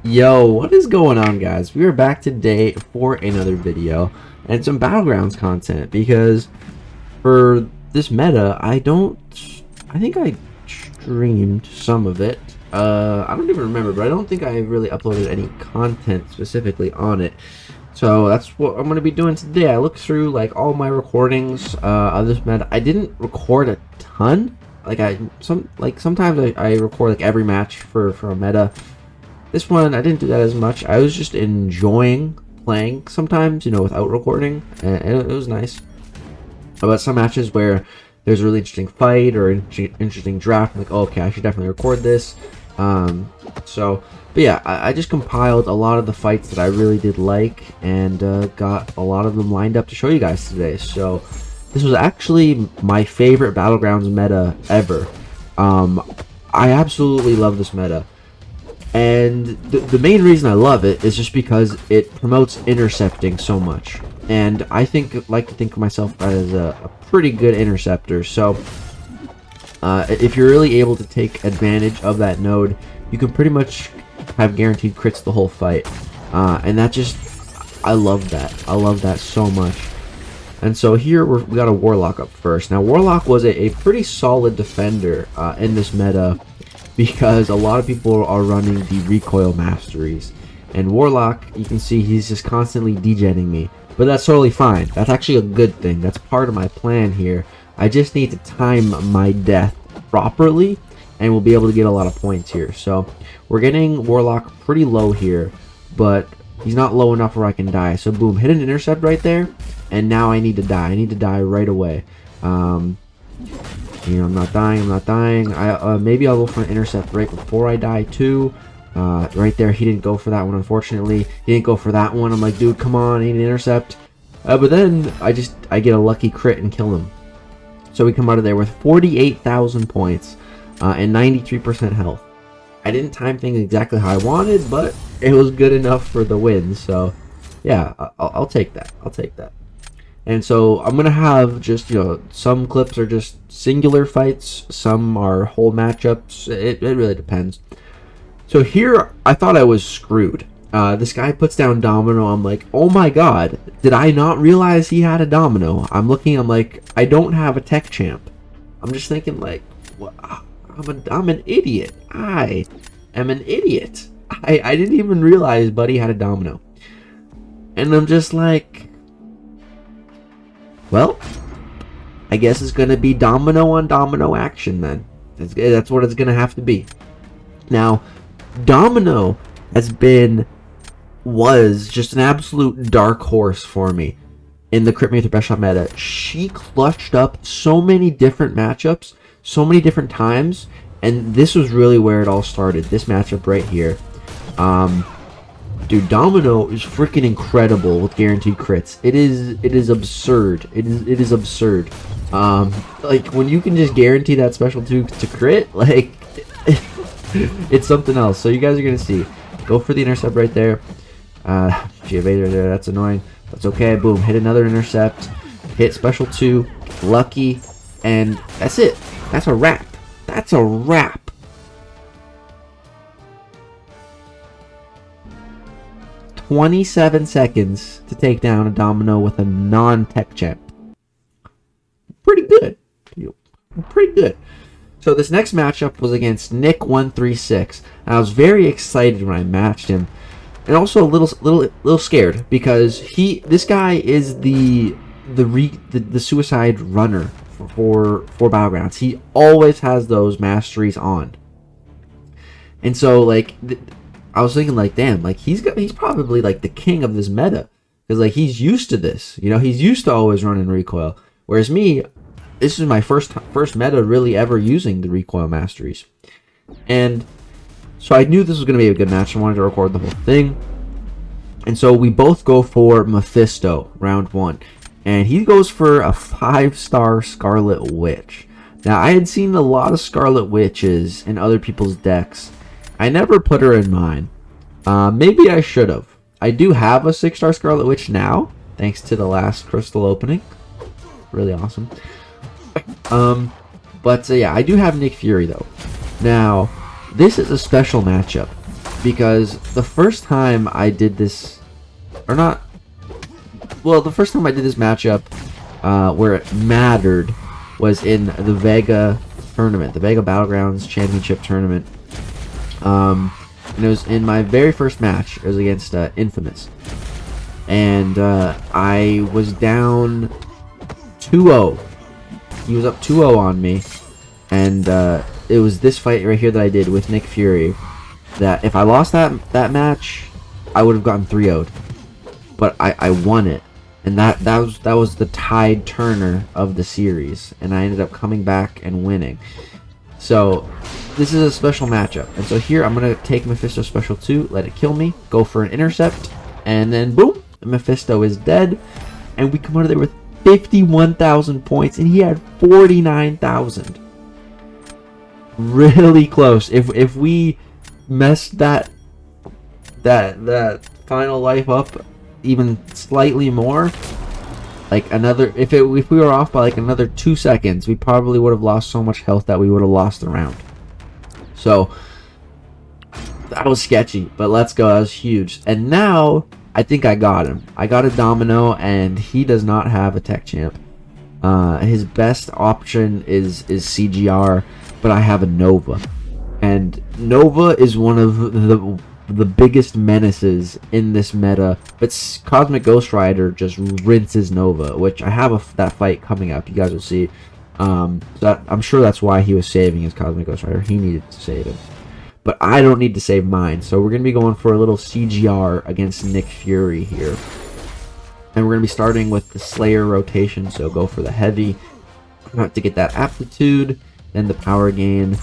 Yo, what is going on, guys? We are back today for another video and some Battlegrounds content because for this meta, I think I streamed some of it. I don't even remember, but I don't think I really uploaded any content specifically on it. So that's what I'm going to be doing today. I looked through like all my recordings of this meta. I didn't record a ton. Sometimes I record like every match for a meta. This one, I didn't do that as much. I was just enjoying playing sometimes, you know, without recording, and it was nice. But some matches where there's a really interesting fight or interesting draft, I'm like, oh, okay, I should definitely record this. But yeah, I just compiled a lot of the fights that I really did like, and got a lot of them lined up to show you guys today. So this was actually my favorite Battlegrounds meta ever. I absolutely love this meta. And the main reason I love it is just because it promotes intercepting so much. And I like to think of myself as a pretty good interceptor. So if you're really able to take advantage of that node, you can pretty much have guaranteed crits the whole fight. And that just, I love that. I love that so much. And so here we got a Warlock up first. Now Warlock was a pretty solid defender in this meta, because a lot of people are running the recoil masteries, and Warlock, you can see he's just constantly degenning me, but that's totally fine. That's actually a good thing. That's part of my plan here. I just need to time my death properly, and we'll be able to get a lot of points here. So we're getting Warlock pretty low here, but he's not low enough where I can die. So boom, hit an intercept right there, and now I need to die. I need to die right away. You know, I'm not dying. Maybe I'll go for an intercept right before I die too. Right there, he didn't go for that one, unfortunately. He didn't go for that one. I'm like, dude, come on, I need an intercept. But then I get a lucky crit and kill him. So we come out of there with 48,000 points and 93% health. I didn't time things exactly how I wanted, but it was good enough for the win. So yeah, I'll take that. I'll take that. And so I'm gonna have just, you know, some clips are just singular fights, some are whole matchups. It really depends. So here I thought I was screwed. This guy puts down Domino. I'm like, oh my god, did I not realize he had a Domino? I'm looking, I'm like, I don't have a tech champ. I'm just thinking like, what? I'm an idiot. I am an idiot. I didn't even realize Buddy had a Domino. And I'm just like, well, I guess it's going to be domino on domino action then. That's what it's going to have to be. Now, Domino was just an absolute dark horse for me in the Crit Me with the Best Shot meta. She clutched up so many different matchups, so many different times, and this was really where it all started. This matchup right here. Dude, Domino is freaking incredible with guaranteed crits. It is absurd. It is absurd. Like when you can just guarantee that special 2 to crit, like it's something else. So you guys are gonna see. Go for the intercept right there. She evaded there. That's annoying. That's okay. Boom. Hit another intercept. Hit special 2. Lucky, and that's it. That's a wrap. That's a wrap. 27 seconds to take down a Domino with a non-tech champ. Pretty good. Pretty good. So this next matchup was against Nick136. And I was very excited when I matched him, and also a little scared because this guy is the suicide runner for Battlegrounds. He always has those masteries on, and so like. I was thinking like, damn, like he's probably like the king of this meta, because like he's used to this, you know, he's used to always running recoil. Whereas me, this is my first meta really ever using the recoil masteries, and so I knew this was gonna be a good match. I wanted to record the whole thing, and so we both go for Mephisto round 1, and he goes for a 5-star Scarlet Witch. Now I had seen a lot of Scarlet Witches in other people's decks. I never put her in mine. Maybe I should have. I do have a 6-star Scarlet Witch now, thanks to the last crystal opening. Really awesome. Yeah, I do have Nick Fury though. Now, this is a special matchup because the first time I did this, or not, well, the first time I did this matchup where it mattered was in the Vega tournament, the Vega BattleGrounds Championship tournament. And it was in my very first match. It was against Infamous. And I was down 2-0. He was up 2-0 on me. And it was this fight right here that I did with Nick Fury. That if I lost that match, I would have gotten 3-0'd. But I won it. And that was the tide turner of the series. And I ended up coming back and winning. So this is a special matchup. And so here I'm going to take Mephisto Special 2, let it kill me, go for an intercept, and then boom, Mephisto is dead. And we come out of there with 51,000 points, and he had 49,000. Really close. If we messed that final life up even slightly more, like another, if we were off by like another 2 seconds, we probably would have lost so much health that we would have lost the round. So that was sketchy, but let's go. That was huge. And now I think I got him. I got a Domino, and he does not have a tech champ. His best option is CGR, but I have a Nova, and Nova is one of the biggest menaces in this meta. But Cosmic Ghost Rider just rinses Nova, which I have that fight coming up. You guys will see. I'm sure that's why he was saving his Cosmic Ghost Rider. He needed to save him. But I don't need to save mine. So we're going to be going for a little CGR against Nick Fury here. And we're going to be starting with the Slayer rotation. So go for the heavy to get that aptitude, then the power gain,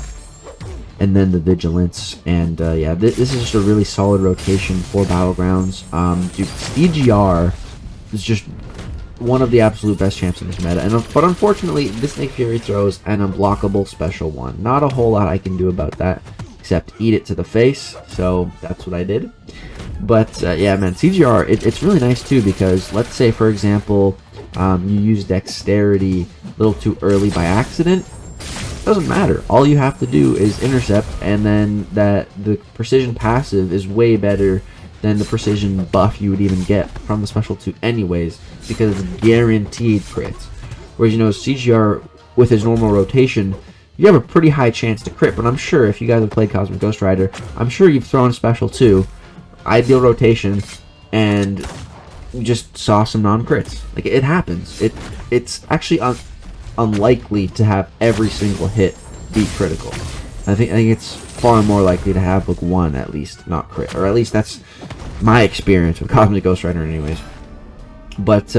and then the vigilance. And yeah, this is just a really solid rotation for BattleGrounds. Dude, CGR is just one of the absolute best champs in this meta. But unfortunately, this Nick Fury throws an unblockable special 1. Not a whole lot I can do about that, except eat it to the face. So that's what I did. But yeah, man, CGR, it's really nice too, because let's say, for example, you use dexterity a little too early by accident. Doesn't matter. All you have to do is intercept, and then the precision passive is way better than the precision buff you would even get from the special 2 anyways, because it's guaranteed crits. Whereas, you know, CGR with his normal rotation, you have a pretty high chance to crit. But I'm sure if you guys have played Cosmic Ghost Rider, I'm sure you've thrown special 2, ideal rotation, and you just saw some non-crits. Like, it happens. It's actually unlikely to have every single hit be critical. I think it's far more likely to have like 1 at least not crit, or at least that's my experience with Cosmic Ghost Rider anyways. But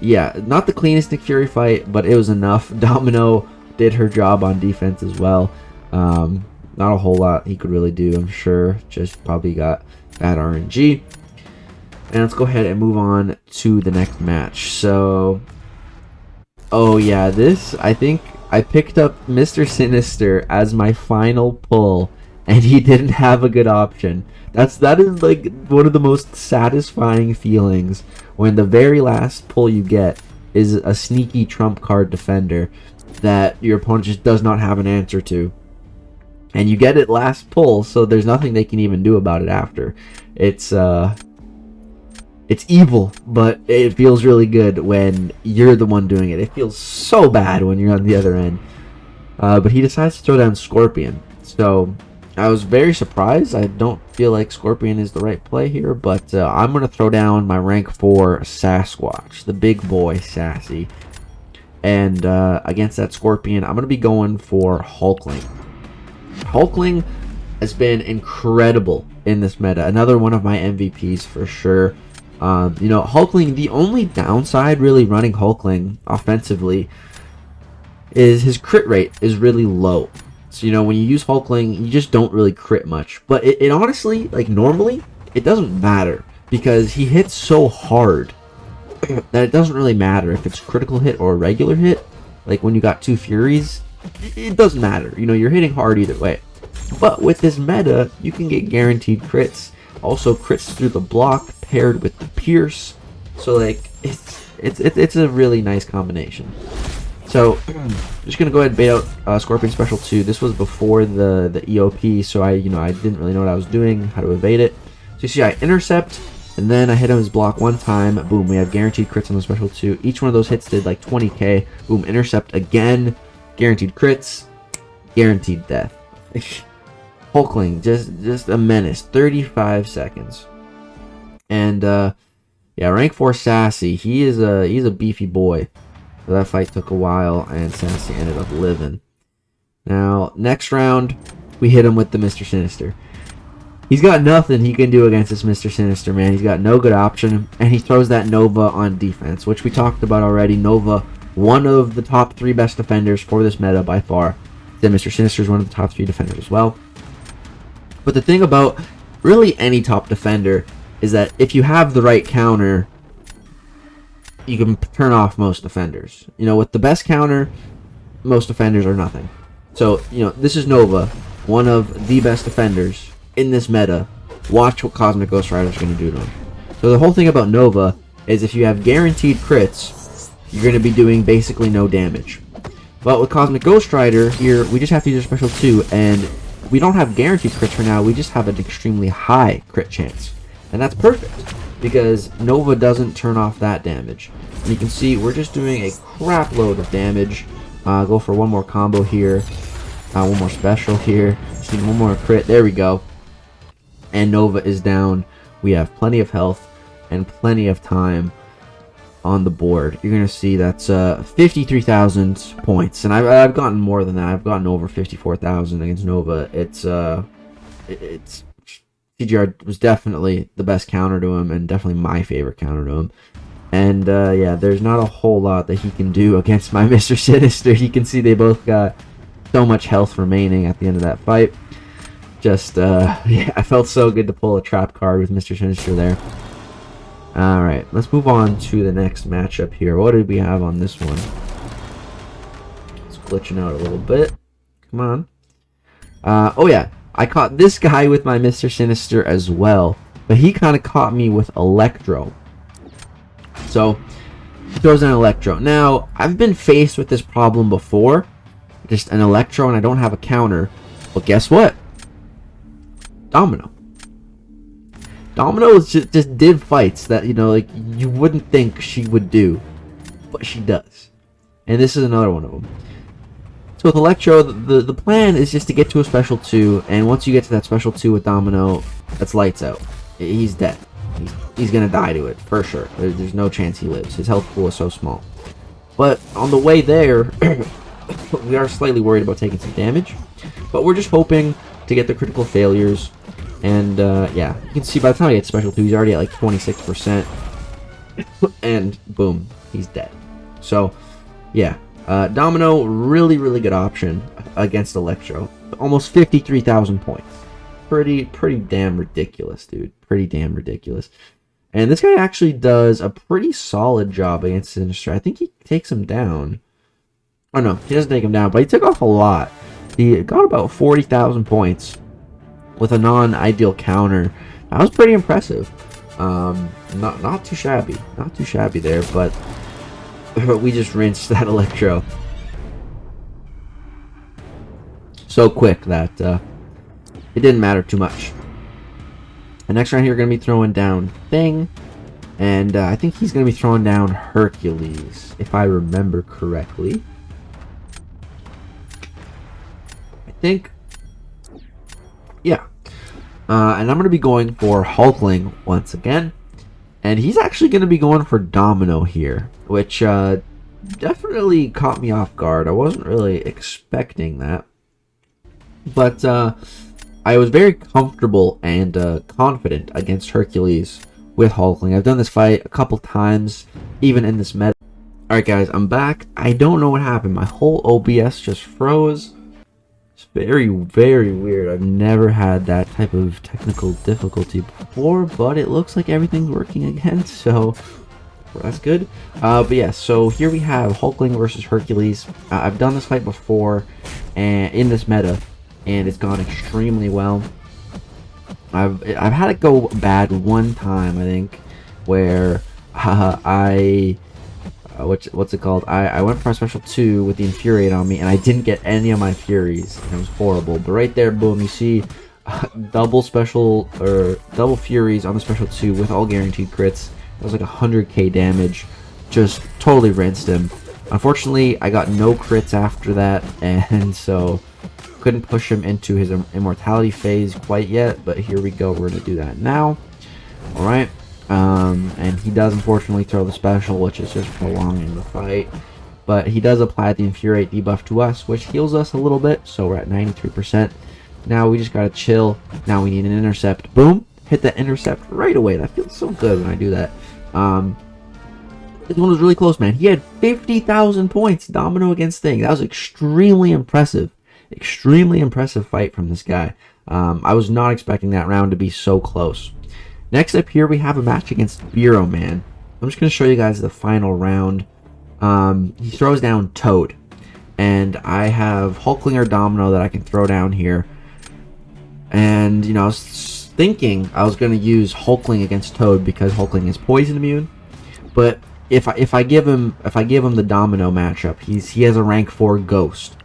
yeah, not the cleanest Nick Fury fight, but it was enough. Domino did her job on defense as well. Not a whole lot he could really do, I'm sure. Just probably got bad RNG. And let's go ahead and move on to the next match. So, oh yeah, this, I think I picked up Mr. Sinister as my final pull, and he didn't have a good option. That is like one of the most satisfying feelings, when the very last pull you get is a sneaky trump card defender that your opponent just does not have an answer to. And you get it last pull, so there's nothing they can even do about it after. It's evil, but it feels really good when you're the one doing it. It feels so bad when you're on the other end. But he decides to throw down Scorpion. So I was very surprised. I don't feel like Scorpion is the right play here, but I'm going to throw down my rank 4 Sasquatch, the big boy Sassy. And against that Scorpion, I'm going to be going for Hulkling. Hulkling has been incredible in this meta. Another one of my MVPs for sure. You know, Hulkling, the only downside really running Hulkling offensively is his crit rate is really low. So, you know, when you use Hulkling, you just don't really crit much. But it honestly, like normally, it doesn't matter, because he hits so hard that it doesn't really matter if it's critical hit or a regular hit. Like when you got 2 Furies, it doesn't matter. You know, you're hitting hard either way. But with this meta, you can get guaranteed crits. Also crits through the block paired with the pierce. So like it's a really nice combination. So just gonna go ahead and bait out Scorpion Special 2. This was before the EOP, so I didn't really know what I was doing, how to evade it. So you see I intercept, and then I hit him his block one time. Boom, we have guaranteed crits on the Special 2. Each one of those hits did like 20k. Boom, intercept again, guaranteed crits, guaranteed death. Hulkling, just a menace. 35 seconds. And yeah, rank 4 Sassy. He's a beefy boy. So that fight took a while, and Sassy ended up living. Now, next round, we hit him with the Mr. Sinister. He's got nothing he can do against this Mr. Sinister, man. He's got no good option, and he throws that Nova on defense, which we talked about already. Nova, one of the top 3 best defenders for this meta by far. Then Mr. Sinister is one of the top 3 defenders as well. But the thing about really any top defender is that if you have the right counter, you can turn off most defenders. You know, with the best counter, most defenders are nothing. So, you know, this is Nova, one of the best defenders in this meta. Watch what Cosmic Ghost Rider is going to do to him. So the whole thing about Nova is if you have guaranteed crits, you're going to be doing basically no damage. But with Cosmic Ghost Rider, here, we just have to use a Special 2, and we don't have guaranteed crits for now, we just have an extremely high crit chance. And that's perfect, because Nova doesn't turn off that damage. And you can see we're just doing a crap load of damage. Go for one more combo here. One more special here. Just need one more crit. There we go. And Nova is down. We have plenty of health and plenty of time on the board. You're going to see that's 53,000 points. And I've gotten more than that. I've gotten over 54,000 against Nova. It's CGR was definitely the best counter to him, and definitely my favorite counter to him. And yeah, there's not a whole lot that he can do against my Mr. Sinister. You can see they both got so much health remaining at the end of that fight. Just, yeah, I felt so good to pull a trap card with Mr. Sinister there. Alright, let's move on to the next matchup here. What did we have on this one? It's glitching out a little bit. Come on. Oh yeah, I caught this guy with my Mr. Sinister as well, but he kind of caught me with Electro. So, he throws an Electro. Now, I've been faced with this problem before. Just an Electro and I don't have a counter. But guess what? Domino. Domino just did fights that, you know, like, you wouldn't think she would do. But she does. And this is another one of them. So with Electro, the plan is just to get to a Special 2, and once you get to that Special 2 with Domino, that's lights out. He's dead. He's gonna die to it, for sure. There's no chance he lives. His health pool is so small. But on the way there, we are slightly worried about taking some damage. But we're just hoping to get the critical failures. And yeah, you can see by the time I get Special 2, he's already at like 26%. And boom, he's dead. So, yeah. Domino, really, really good option against Electro. Almost 53,000 points. Pretty damn ridiculous, dude. Pretty damn ridiculous. And this guy actually does a pretty solid job against Sinister. I think he takes him down. Oh no, he doesn't take him down, but he took off a lot. He got about 40,000 points with a non-ideal counter. That was pretty impressive. Not too shabby. Not too shabby there, but we just rinsed that Electro so quick that it didn't matter too much. The next round here, we're going to be throwing down Thing, and I think he's going to be throwing down Hercules, if I remember correctly. I think, yeah. And I'm going to be going for Hulkling once again. And he's actually going to be going for Domino here, which definitely caught me off guard. I wasn't really expecting that. But I was very comfortable and confident against Hercules with Hulkling. I've done this fight a couple times, even in this meta. Alright guys, I'm back. I don't know what happened. My whole OBS just froze. It's very, very weird. I've never had that type of technical difficulty before, but it looks like everything's working again, so that's good. But yeah, so here we have Hulkling versus Hercules. I've done this fight before and in this meta, and it's gone extremely well. I've had it go bad one time, I think, where I what's it called? I went for my special 2 with the Infuriate on me, and I didn't get any of my Furies. And it was horrible. But right there, boom, you see double Furies on the special 2 with all guaranteed crits. That was like 100k damage. Just totally rinsed him. Unfortunately, I got no crits after that, and so couldn't push him into his immortality phase quite yet. But here we go. We're gonna do that now. All right. And he does unfortunately throw the special, which is just prolonging the fight. But he does apply the Infuriate debuff to us, which heals us a little bit. So we're at 93%. Now we just gotta chill. Now we need an intercept. Boom! Hit that intercept right away. That feels so good when I do that. This one was really close, man. He had 50,000 points. Domino against Thing. That was extremely impressive. Extremely impressive fight from this guy. I was not expecting that round to be so close. Next up here, we have a match against Buo Man. I'm just going to show you guys the final round. He throws down Toad. And I have Hulkling or Domino that I can throw down here. And, you know, I was thinking I was going to use Hulkling against Toad because Hulkling is poison immune. But if I give him the Domino matchup, he has a rank 4 Ghost.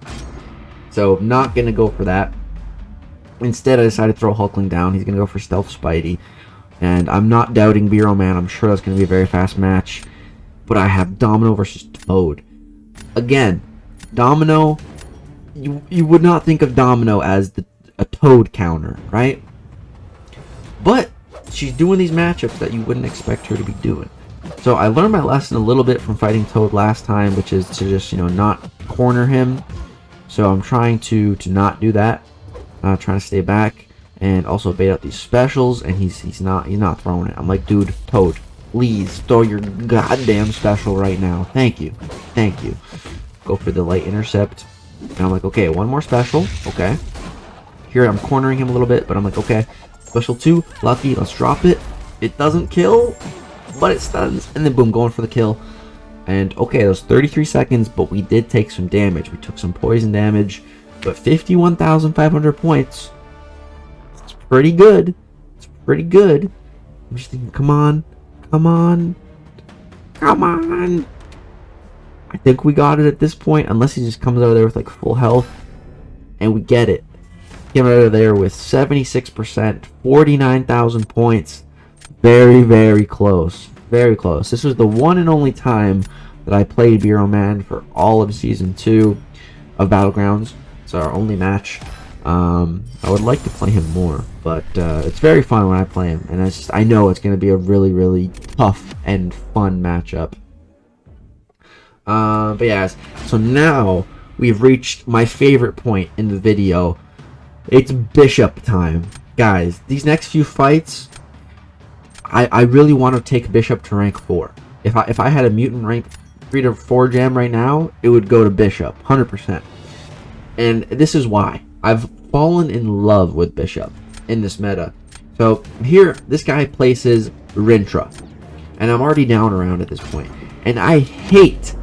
So not going to go for that. Instead, I decided to throw Hulkling down. He's going to go for Stealth Spidey. And I'm not doubting Buo Man. I'm sure that's going to be a very fast match. But I have Domino versus Toad. Again, Domino, you would not think of Domino as a Toad counter, right? But she's doing these matchups that you wouldn't expect her to be doing. So I learned my lesson a little bit from fighting Toad last time, which is to just, you know, not corner him. So I'm trying to not do that. Trying to stay back. And also bait out these specials, and he's not throwing it. I'm like, dude, Toad, please throw your goddamn special right now. Thank you. Go for the light intercept. And I'm like, okay, one more special. Okay. Here I'm cornering him a little bit, but I'm like, okay, special 2, lucky, let's drop it. It doesn't kill, but it stuns, and then boom, going for the kill. And okay, that was 33 seconds, but we did take some damage. We took some poison damage, but 51,500 points. Pretty good. It's pretty good. I'm just thinking, come on. I think we got it at this point, unless he just comes out of there with like full health. And we get it. Came out of there with 76%, 49,000 points. Very, very close. Very close. This was the one and only time that I played Buo Man for all of Season 2 of BattleGrounds. It's our only match. I would like to play him more, but it's very fun when I play him, and I know it's going to be a really, really tough and fun matchup. But yeah, so now we've reached my favorite point in the video. It's Bishop time. Guys, these next few fights, I really want to take Bishop to rank 4. If I had a mutant rank 3 to 4 gem right now, it would go to Bishop, 100%. And this is why. I've fallen in love with Bishop in this meta. So here, this guy places Rintra, and I'm already down around at this point. And I hate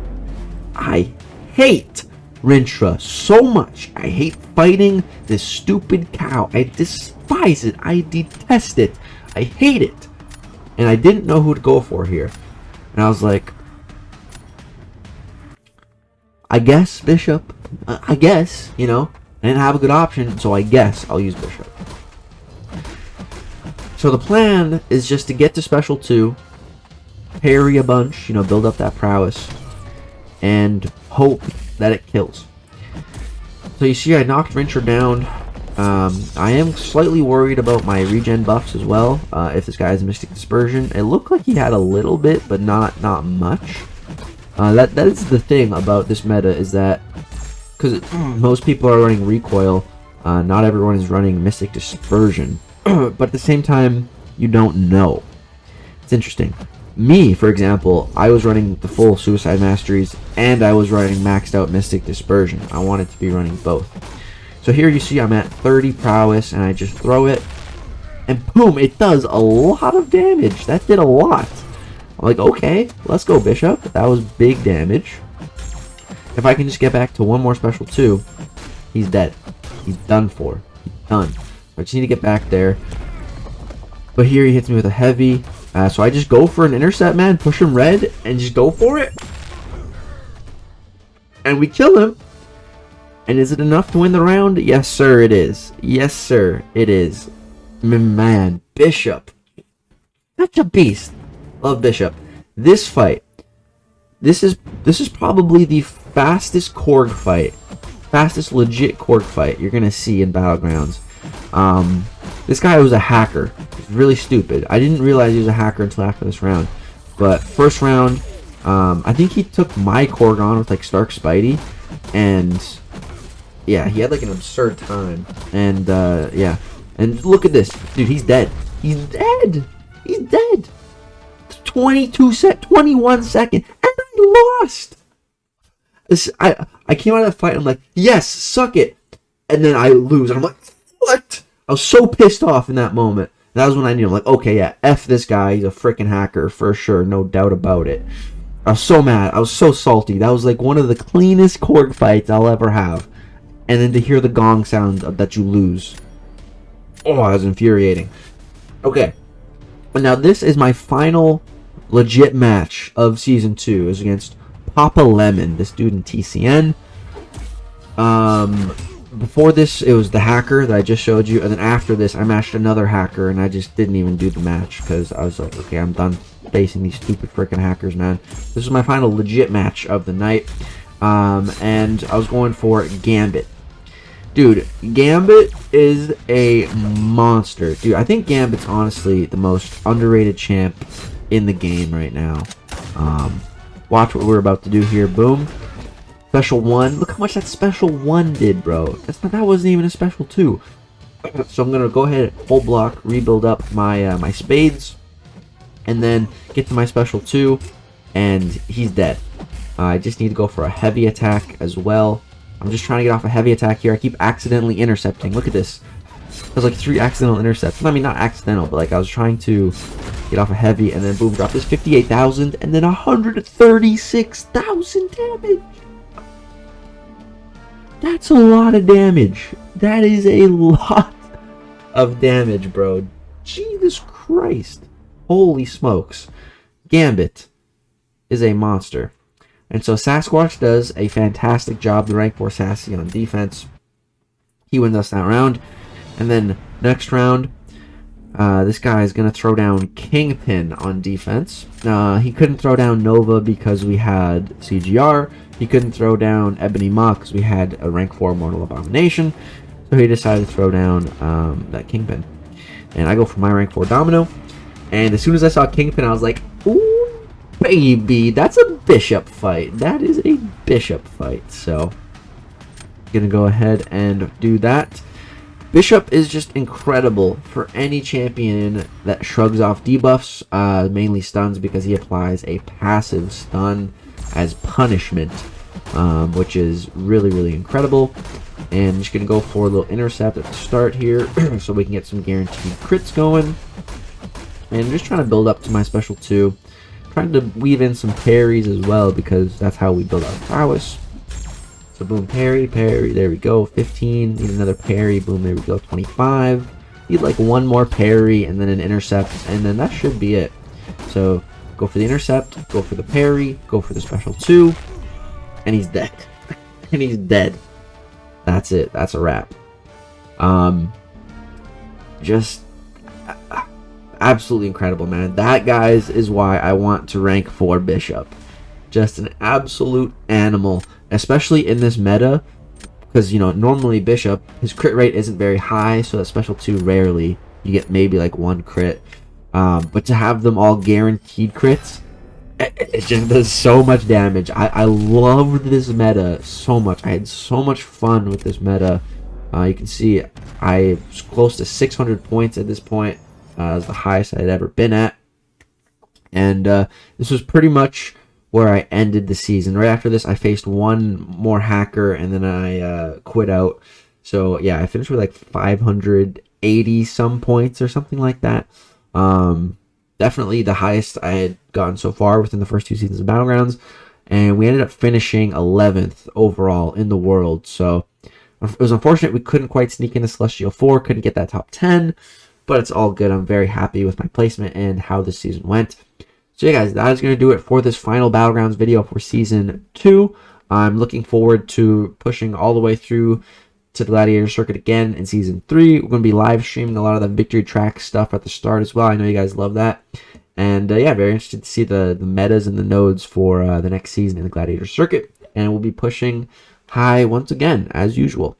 Rintra so much. I hate fighting this stupid cow. I despise it. I detest it. I hate it. And I didn't know who to go for here. And I was like, I guess Bishop. I guess, you know. I didn't have a good option, so I guess I'll use Bishop. So the plan is just to get to special 2, parry a bunch, you know, build up that prowess, and hope that it kills. So you see I knocked Rintra down. I am slightly worried about my regen buffs as well. If this guy has Mystic Dispersion, it looked like he had a little bit, but not much. That is the thing about this meta, is that because most people are running recoil, not everyone is running Mystic Dispersion. But at the same time, you don't know. It's interesting. Me, for example, I was running the full Suicide Masteries, and I was running maxed out Mystic Dispersion. I wanted to be running both. So here you see I'm at 30 prowess, and I just throw it, and boom, it does a lot of damage. That did a lot. I'm like, okay, let's go, Bishop. That was big damage. If I can just get back to one more special 2, he's dead. He's done for. He's done. I just need to get back there. But here he hits me with a heavy. So I just go for an intercept, man. Push him red and just go for it. And we kill him. And is it enough to win the round? Yes, sir, it is. Yes, sir, it is. Man, Bishop. Such a beast. Love Bishop. This fight. This is probably the fastest Korg fight. Fastest legit Korg fight you're going to see in Battlegrounds. This guy was a hacker. He's really stupid. I didn't realize he was a hacker until after this round. But first round, I think he took my Korg on with like Stark Spidey. And yeah, he had like an absurd time. And yeah. And look at this. Dude, he's dead. He's dead. He's dead. 21 seconds. And I lost. I came out of that fight. I'm like, yes, suck it. And then I lose. And I'm like, what? I was so pissed off in that moment. And that was when I knew. I'm like, okay, yeah, F this guy. He's a freaking hacker for sure. No doubt about it. I was so mad. I was so salty. That was like one of the cleanest Korg fights I'll ever have. And then to hear the gong sound that you lose. Oh, that was infuriating. Okay. But now this is my final legit match of Season 2. Is against Papa Lemon, this dude in TCN. Before this, it was the hacker that I just showed you. And then after this, I matched another hacker. And I just didn't even do the match. Because I was like, okay, I'm done facing these stupid freaking hackers, man. This is my final legit match of the night. And I was going for Gambit. Dude, Gambit is a monster. Dude, I think Gambit's honestly the most underrated champ in the game right now. Watch what we're about to do here. Boom. Special 1. Look how much that special 1 did, bro. That wasn't even a special 2. So I'm going to go ahead, whole block, rebuild up my my spades. And then get to my special 2. And he's dead. I just need to go for a heavy attack as well. I'm just trying to get off a heavy attack here. I keep accidentally intercepting. Look at this. There's like 3 accidental intercepts. I mean, not accidental, but like I was trying to get off a heavy and then boom, drop this 58,000 and then 136,000 damage. That's a lot of damage. That is a lot of damage, bro. Jesus Christ. Holy smokes. Gambit is a monster. And so Sasquatch does a fantastic job, the rank 4 Sassy on defense. He wins us that round. And then next round, this guy is going to throw down Kingpin on defense. He couldn't throw down Nova because we had CGR. He couldn't throw down Ebony Maw because we had a rank 4 Mortal Abomination. So he decided to throw down that Kingpin. And I go for my rank 4 Domino. And as soon as I saw Kingpin, I was like, ooh. Baby, that's a Bishop fight. That is a Bishop fight. So, gonna go ahead and do that. Bishop is just incredible for any champion that shrugs off debuffs, mainly stuns, because he applies a passive stun as punishment, which is really, really incredible. And I'm just gonna go for a little intercept at the start here, so we can get some guaranteed crits going. And I'm just trying to build up to my special 2. Trying to weave in some parries as well, because that's how we build our prowess. So boom, parry, there we go, 15, need another parry, boom, there we go, 25. Need like one more parry and then an intercept, and then that should be it. So go for the intercept, go for the parry, go for the special 2, and he's dead. And he's dead. That's it, that's a wrap. Just absolutely incredible, man. That, guys, is why I want to rank 4 Bishop. Just an absolute animal, especially in this meta, because, you know, normally Bishop, his crit rate isn't very high, so that special 2 rarely, you get maybe like 1 crit. But to have them all guaranteed crits, it just does so much damage. I loved this meta so much. I had so much fun with this meta. You can see I was close to 600 points at this point. It was the highest I'd ever been at. And this was pretty much where I ended the season. Right after this, I faced one more hacker, and then I quit out. So, yeah, I finished with like 580-some points or something like that. Definitely the highest I had gotten so far within the first 2 seasons of BattleGrounds. And we ended up finishing 11th overall in the world. So, it was unfortunate we couldn't quite sneak into Celestial 4, couldn't get that top 10. But it's all good. I'm very happy with my placement and how this season went. So yeah, guys, that is going to do it for this final Battlegrounds video for Season 2. I'm looking forward to pushing all the way through to the Gladiator Circuit again in Season 3. We're going to be live streaming a lot of the victory track stuff at the start as well. I know you guys love that. And yeah, very interested to see the metas and the nodes for the next season in the Gladiator Circuit. And we'll be pushing high once again, as usual.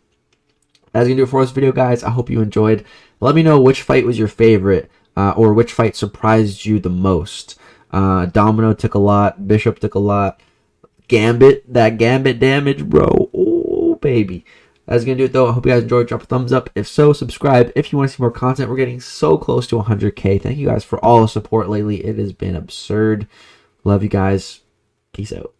That's going to do it for this video, guys. I hope you enjoyed. Let me know which fight was your favorite, or which fight surprised you the most. Domino took a lot. Bishop took a lot. Gambit, that Gambit damage, bro. Oh, baby. That's going to do it, though. I hope you guys enjoyed. Drop a thumbs up. If so, subscribe if you want to see more content. We're getting so close to 100K. Thank you guys for all the support lately. It has been absurd. Love you guys. Peace out.